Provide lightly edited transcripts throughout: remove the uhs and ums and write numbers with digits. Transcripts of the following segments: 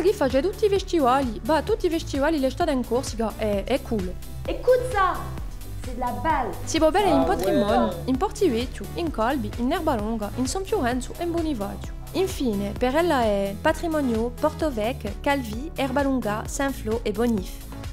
quella che fa tutti i festivali, va a tutti i festivali l'estate in Corsica è cool. Écoute ça, c'est de la balle. Si può bere in patrimonio, in Portivecchio, in Calvi, in Erbalonga, in San Fiorenzo e in Bonifacio. Infine, per ella è patrimonio, Portovec, Calvi, Erbalonga, Saint-Flour e Bonif.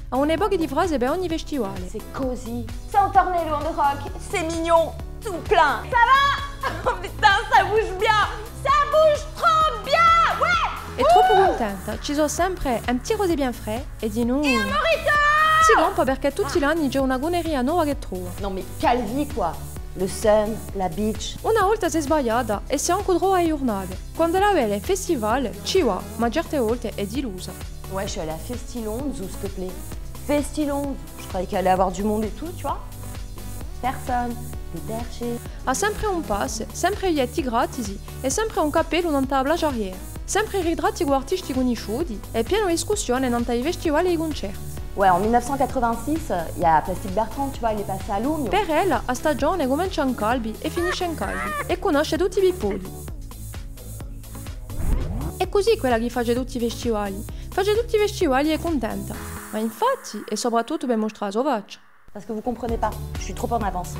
Ha un'epoca di frase per ogni festivale. C'est cosy. C'est en tornado on the rock. C'est mignon. Tout plein. Ça va? Oh putain, ça bouge bien. Ça bouge trop bien. Ouais. È troppo contenta, ci sono sempre un petit rosé bien frais e di noi. Si rompa perché tutti gli anni c'è una goneria nuova che trova. Non mais Calvi quoi. Le sun, la beach. Una volta si è sbagliata e si incontrò a giornate. Quando la vede festival ci va, ma certe volte è delusa. Ouais, je suis allée à Festilonze, s'il te plaît. Festilonze. Je croyais qu'il allait avoir du monde et tout, tu vois. Personne. Des perchés. Ha sempre un pass, sempre biglietti gratis e sempre un cappello nella tavola arrière. Sempre ritratti con artisti conosciuti e pieno di discussione nei festivali e concerti. Ouais, en 1986, il y a Plastic Bertrand, tu vois, il est passé à Lourdes. Per ella, la stagione comincia in Calvi e finisce in Calvi e conosce tutti i pippoli. È così quella che fa tutti i festivali. Fa tutti i festivali e è contenta. Ma infatti, e soprattutto per mostrare la sua faccia. Parce que vous comprenez pas, je suis trop en avance.